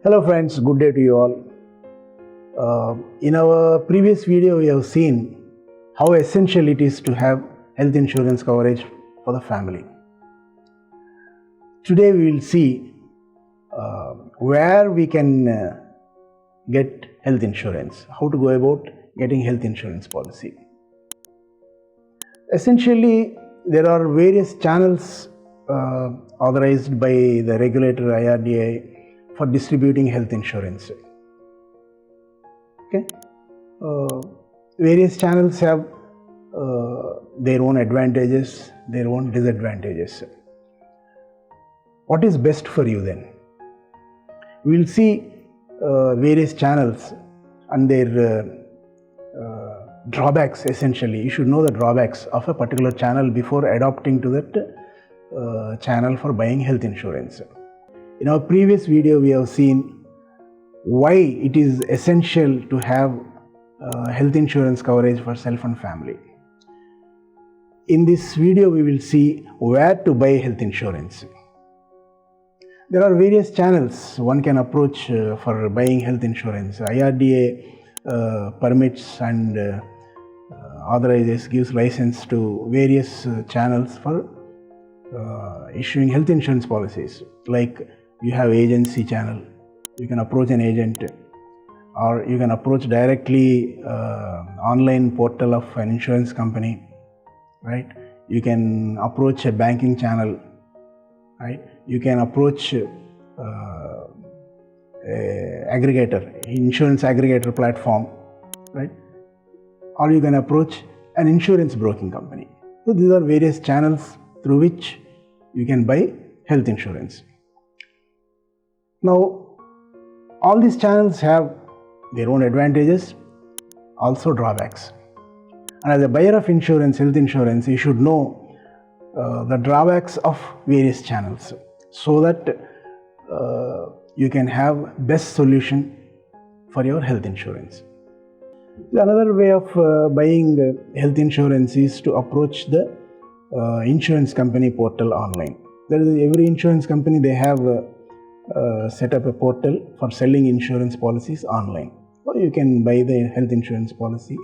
Hello friends, good day to you all. In our previous video we have seen how essential it is to have health insurance coverage for the family. Today we will see where we can get health insurance, how to go about getting health insurance policy. Essentially there are various channels authorized by the regulator irdai for distributing health insurance. Okay, various channels have their own advantages, their own disadvantages. What is best for you then? We will see various channels and their drawbacks. Essentially, you should know the drawbacks of a particular channel before adopting to that channel for buying health insurance. In our previous video, we have seen why it is essential to have health insurance coverage for self and family. In this video, we will see where to buy health insurance. There are various channels one can approach for buying health insurance. irdai permits and authorizes, gives license to various channels for issuing health insurance policies. Like you have agency channel, you can approach an agent, or you can approach directly online portal of an insurance company, right? You can approach a banking channel, right? You can approach aggregator, insurance aggregator platform, right? Or you can approach an insurance broking company. So these are various channels through which you can buy health insurance. Now, all these channels have their own advantages, also drawbacks. And as a buyer of insurance, health insurance, you should know the drawbacks of various channels so that you can have best solution for your health insurance. Another way of buying health insurance is to approach the insurance company portal online. There is every insurance company, they have set up a portal for selling insurance policies online. So you can buy the health insurance policy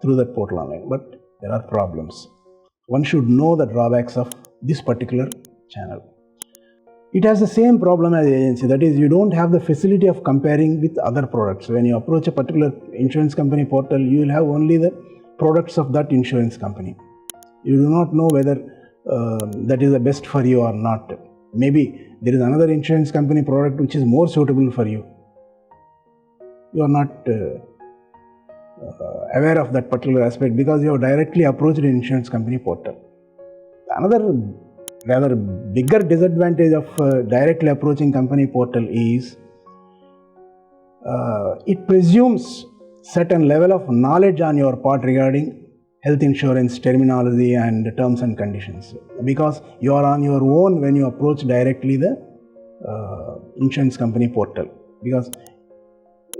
through that portal online, but there are problems. One should know the drawbacks of this particular channel. It has the same problem as the agency, that is, you don't have the facility of comparing with other products. When you approach a particular insurance company portal, you will have only the products of that insurance company. You do not know whether that is the best for you or not. Maybe there is another insurance company product which is more suitable for you. You are not aware of that particular aspect because you have directly approached the insurance company portal. Another rather bigger disadvantage of directly approaching company portal is it presumes certain level of knowledge on your part regarding health insurance terminology and terms and conditions, because you are on your own when you approach directly the insurance company portal, because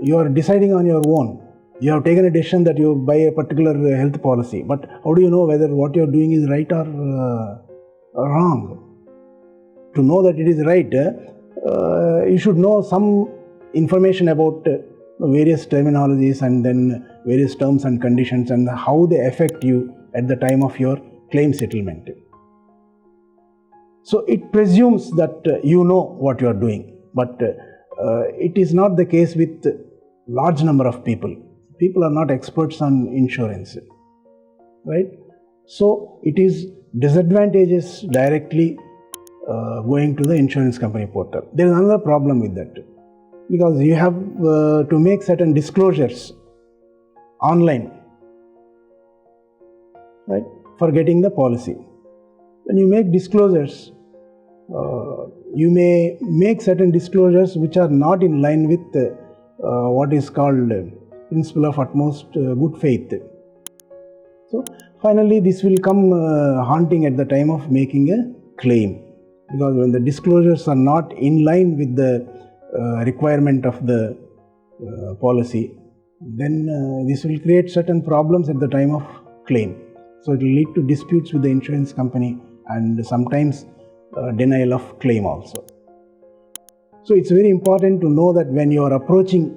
you are deciding on your own. You have taken a decision that you buy a particular health policy, but how do you know whether what you are doing is right or wrong? To know that it is right, you should know some information about various terminologies and then various terms and conditions and how they affect you at the time of your claim settlement. So it presumes that you know what you are doing, but it is not the case with large number of people. People are not experts on insurance, right? So it is disadvantages directly going to the insurance company portal. There is another problem with that, because you have to make certain disclosures online, right, for getting the policy. When you make disclosures, you may make certain disclosures which are not in line with what is called principle of utmost good faith. So finally this will come haunting at the time of making a claim, because when the disclosures are not in line with the requirement of the policy, then this will create certain problems at the time of claim. So it will lead to disputes with the insurance company and sometimes denial of claim also. So it's very important to know that when you are approaching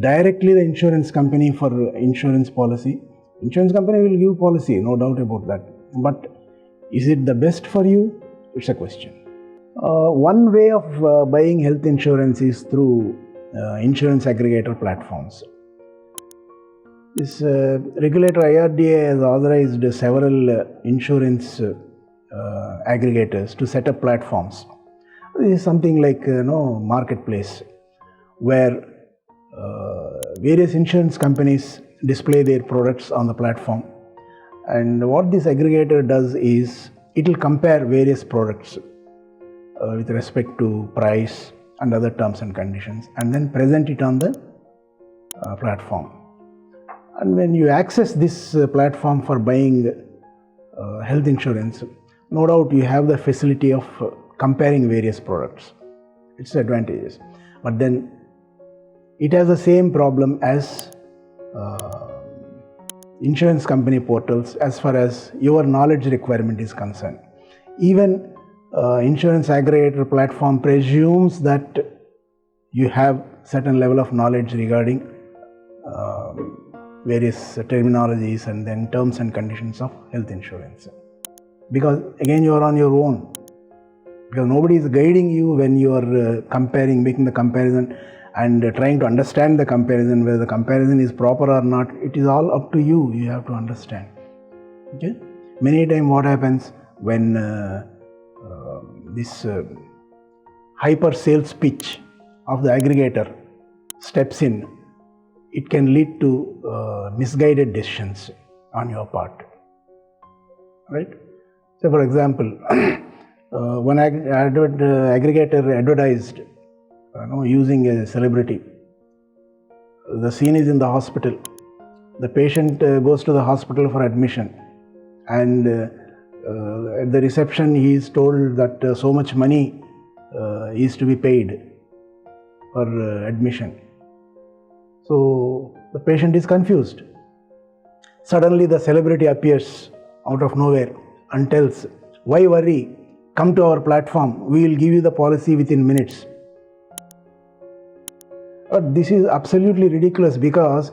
directly the insurance company for insurance policy, insurance company will give policy, no doubt about that. But is it the best for you? It's a question. One way of buying health insurance is through insurance aggregator platforms. This regulator IRDA has authorized several insurance aggregators to set up platforms. This is something like marketplace where various insurance companies display their products on the platform, and what this aggregator does is it will compare various products with respect to price and other terms and conditions, and then present it on the platform. And when you access this platform for buying health insurance, no doubt you have the facility of comparing various products. It's advantages. But then it has the same problem as insurance company portals as far as your knowledge requirement is concerned. Even insurance aggregator platform presumes that you have certain level of knowledge regarding various terminologies and then terms and conditions of health insurance. Because again, you are on your own. Because nobody is guiding you when you are comparing, making the comparison and trying to understand the comparison, whether the comparison is proper or not. It is all up to you. You have to understand. Okay? Many times what happens when this hyper sales pitch of the aggregator steps in, it can lead to misguided decisions on your part. Right? So for example, one aggregator advertised using a celebrity. The scene is in the hospital. The patient goes to the hospital for admission, and at the reception he is told that so much money is to be paid for admission. So the patient is confused. Suddenly the celebrity appears out of nowhere and tells, "Why worry? Come to our platform. We will give you the policy within minutes." But this is absolutely ridiculous, because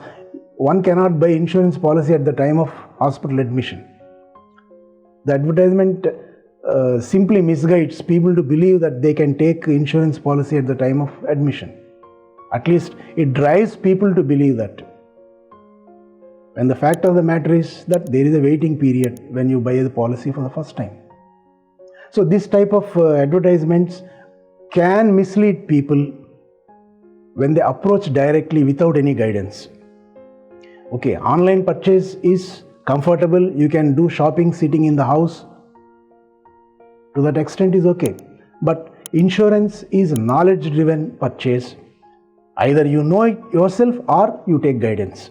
one cannot buy insurance policy at the time of hospital admission. The advertisement simply misguides people to believe that they can take insurance policy at the time of admission. At least it drives people to believe that. And the fact of the matter is that there is a waiting period when you buy the policy for the first time. So this type of advertisements can mislead people when they approach directly without any guidance. Okay, online purchase is comfortable. You can do shopping sitting in the house. To that extent is okay. But insurance is a knowledge-driven purchase. Either you know it yourself or you take guidance.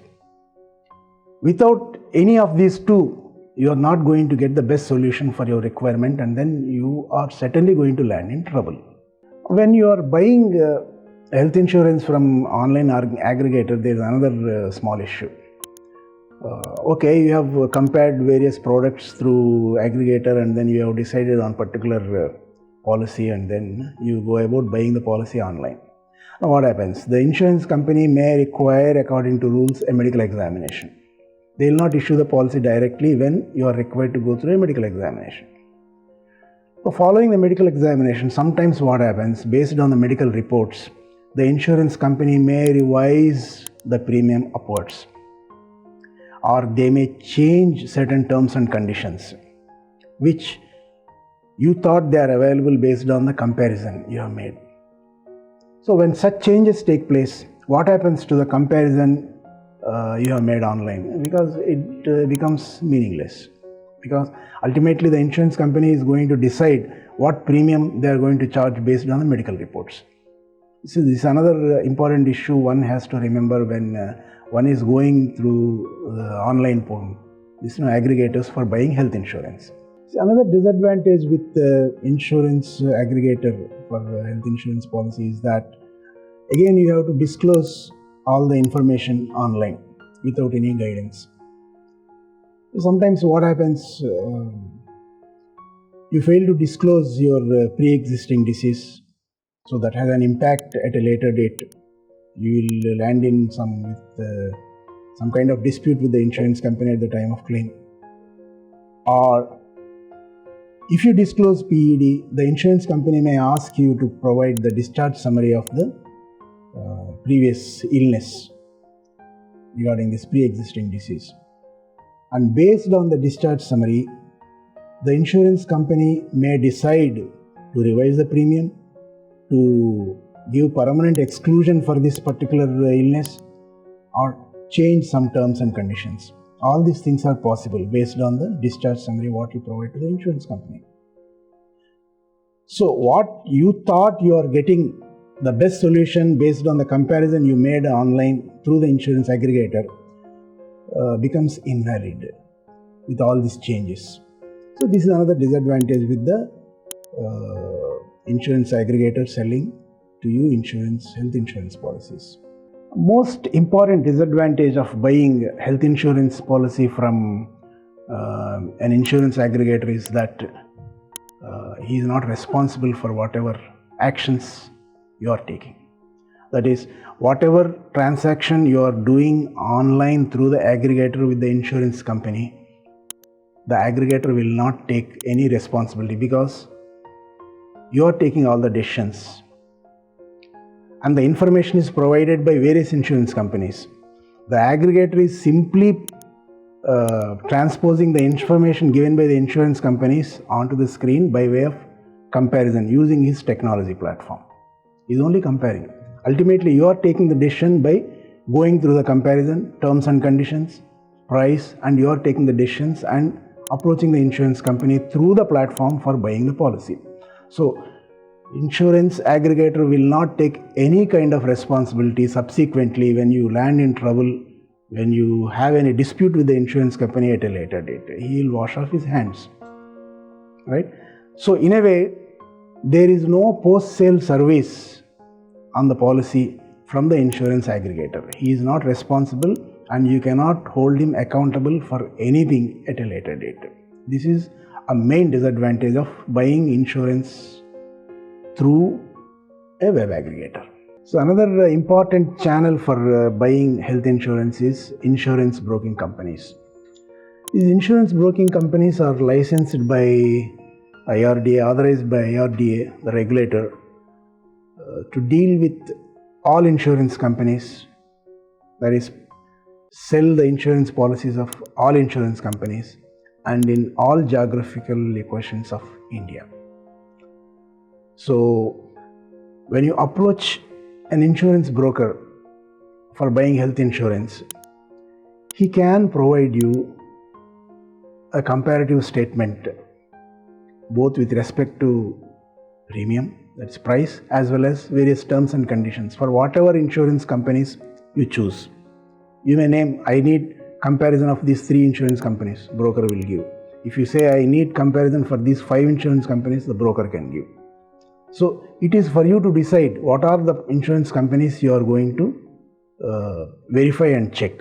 Without any of these two, you are not going to get the best solution for your requirement, and then you are certainly going to land in trouble. When you are buying health insurance from online aggregator, there is another small issue. Okay, you have compared various products through aggregator, and then you have decided on particular policy, and then you go about buying the policy online. Now what happens? The insurance company may require, according to rules, a medical examination. They will not issue the policy directly when you are required to go through a medical examination. So following the medical examination, sometimes what happens, based on the medical reports, the insurance company may revise the premium upwards, or they may change certain terms and conditions which you thought they are available based on the comparison you have made. So when such changes take place, what happens to the comparison you have made online? Because it becomes meaningless, because ultimately the insurance company is going to decide what premium they are going to charge based on the medical reports. So this is another important issue one has to remember when one is going through the online portal, aggregators for buying health insurance. So another disadvantage with the insurance aggregator for health insurance policy is that again you have to disclose all the information online without any guidance. Sometimes what happens, you fail to disclose your pre-existing disease, So that has an impact at a later date. You will land in some kind of dispute with the insurance company at the time of claim. Or if you disclose PED, the insurance company may ask you to provide the discharge summary of the previous illness regarding this pre-existing disease. And based on the discharge summary, the insurance company may decide to revise the premium, to give permanent exclusion for this particular illness, or change some terms and conditions. All these things are possible based on the discharge summary what you provide to the insurance company. So what you thought you are getting the best solution based on the comparison you made online through the insurance aggregator becomes invalid with all these changes. So this is another disadvantage with the insurance aggregator selling to you health insurance policies. Most important disadvantage of buying health insurance policy from an insurance aggregator is that he is not responsible for whatever actions you are taking. That is, whatever transaction you are doing online through the aggregator with the insurance company, the aggregator will not take any responsibility because you are taking all the decisions. And the information is provided by various insurance companies. The aggregator is simply transposing the information given by the insurance companies onto the screen by way of comparison using his technology platform. He is only comparing. Ultimately, you are taking the decision by going through the comparison, terms and conditions, price, and you are taking the decisions and approaching the insurance company through the platform for buying the policy. So, insurance aggregator will not take any kind of responsibility subsequently when you land in trouble, when you have any dispute with the insurance company at a later date. He will wash off his hands, right? So in a way, there is no post-sale service on the policy from the insurance aggregator. He is not responsible and you cannot hold him accountable for anything at a later date. This is a main disadvantage of buying insurance through a web aggregator. So another important channel for buying health insurance is insurance broking companies. These insurance broking companies are licensed by IRDA, authorized by IRDA, the regulator, to deal with all insurance companies, that is, sell the insurance policies of all insurance companies and in all geographical locations of India. So when you approach an insurance broker for buying health insurance, he can provide you a comparative statement both with respect to premium, that's price, as well as various terms and conditions for whatever insurance companies you choose. You may name, I need comparison of these 3 insurance companies, broker will give. If you say, I need comparison for these 5 insurance companies, the broker can give. So it is for you to decide what are the insurance companies you are going to verify and check.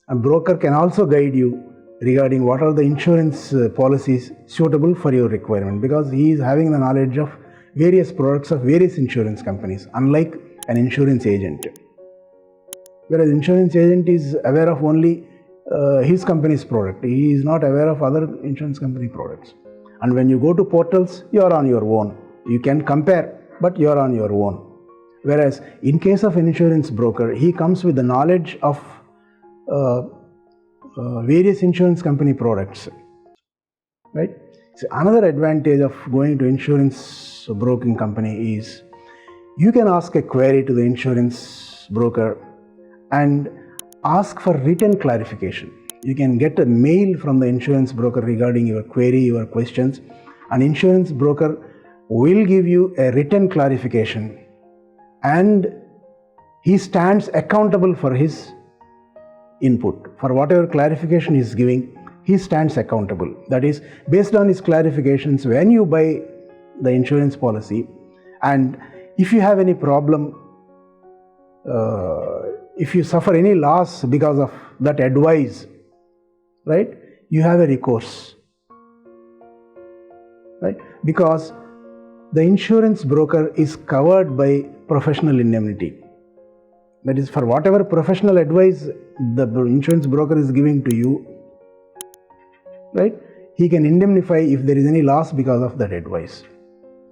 A broker can also guide you regarding what are the insurance policies suitable for your requirement, because he is having the knowledge of various products of various insurance companies, unlike an insurance agent. Whereas insurance agent is aware of only his company's product. He is not aware of other insurance company products. And when you go to portals, you are on your own. You can compare, but you are on your own. Whereas in case of an insurance broker, he comes with the knowledge of various insurance company products, right? So another advantage of going to insurance broking company is you can ask a query to the insurance broker and ask for written clarification. You can get a mail from the insurance broker regarding your query, your questions. An insurance broker will give you a written clarification and he stands accountable for his input. For whatever clarification he is giving, he stands accountable. That is, based on his clarifications, when you buy the insurance policy and if you have any problem, if you suffer any loss because of that advice, right, you have a recourse, right? Because the insurance broker is covered by professional indemnity. That is, for whatever professional advice the insurance broker is giving to you, right, he can indemnify if there is any loss because of that advice.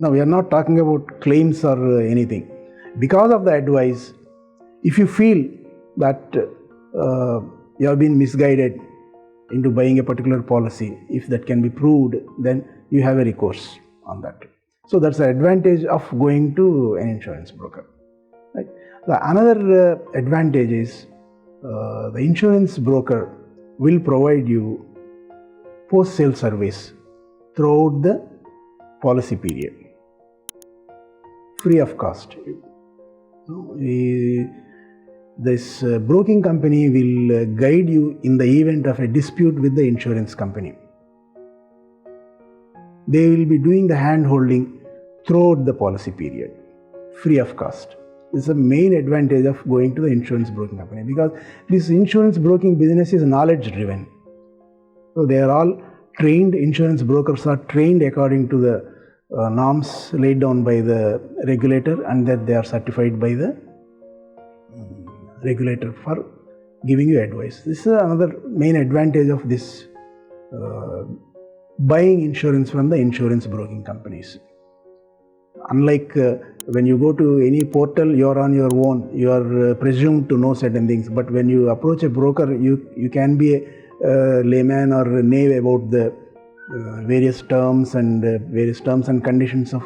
Now, we are not talking about claims or anything. Because of the advice, if you feel that you have been misguided into buying a particular policy, if that can be proved, then you have a recourse on that. So that's the advantage of going to an insurance broker. Right? Another advantage is the insurance broker will provide you post-sale service throughout the policy period, free of cost. This broking company will guide you in the event of a dispute with the insurance company. They will be doing the hand-holding throughout the policy period, free of cost. This is the main advantage of going to the insurance broking company, because this insurance broking business is knowledge-driven. So they are all trained, insurance brokers are trained according to the norms laid down by the regulator, and that they are certified by the regulator for giving you advice. This is another main advantage of this buying insurance from the insurance broking companies. Unlike when you go to any portal, you are on your own, you are presumed to know certain things, but when you approach a broker, you can be a layman or a knave about the various terms and conditions of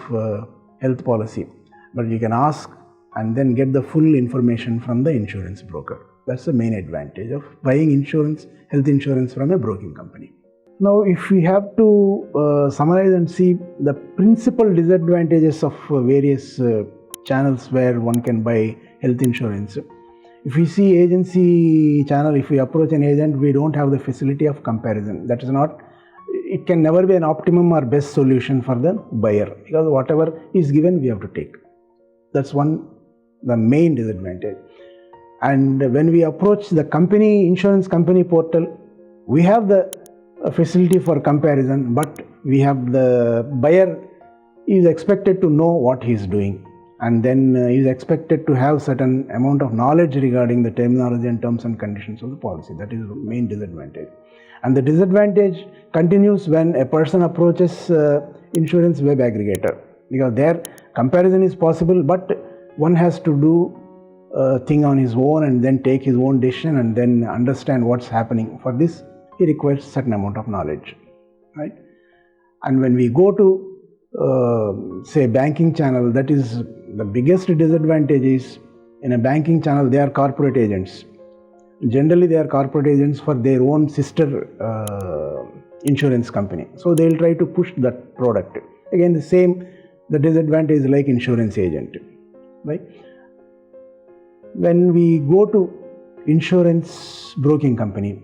health policy, but you can ask and then get the full information from the insurance broker. That's the main advantage of buying insurance, health insurance from a broking company. Now, if we have to summarize and see the principal disadvantages of various channels where one can buy health insurance, if we see agency channel, if we approach an agent, we don't have the facility of comparison. That is not, it can never be an optimum or best solution for the buyer, because whatever is given, we have to take. That's the main disadvantage. And when we approach the insurance company portal, we have the facility for comparison, but we have the buyer is expected to know what he is doing, and then he is expected to have certain amount of knowledge regarding the terminology and terms and conditions of the policy. That is the main disadvantage. And the disadvantage continues when a person approaches insurance web aggregator, because there comparison is possible, but one has to do a thing on his own and then take his own decision and then understand what's happening. For this, he requires certain amount of knowledge, right? And when we go to say banking channel, that is the biggest disadvantage is, in a banking channel, they are corporate agents. Generally, they are corporate agents for their own sister insurance company. So they will try to push that product. Again, the disadvantage is like insurance agent, right? When we go to insurance broking company,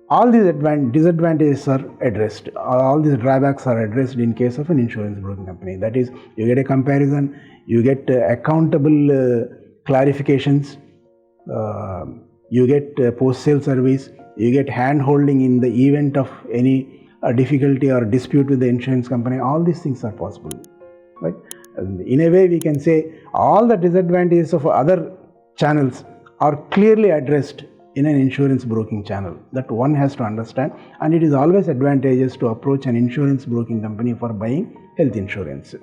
all these disadvantages are addressed. All these drawbacks are addressed in case of an insurance broking company. That is, you get a comparison, you get accountable clarifications, you get post-sale service, you get hand-holding in the event of any difficulty or dispute with the insurance company. All these things are possible, right? In a way, we can say all the disadvantages of other channels are clearly addressed in an insurance broking channel. That one has to understand, and it is always advantageous to approach an insurance broking company for buying health insurance.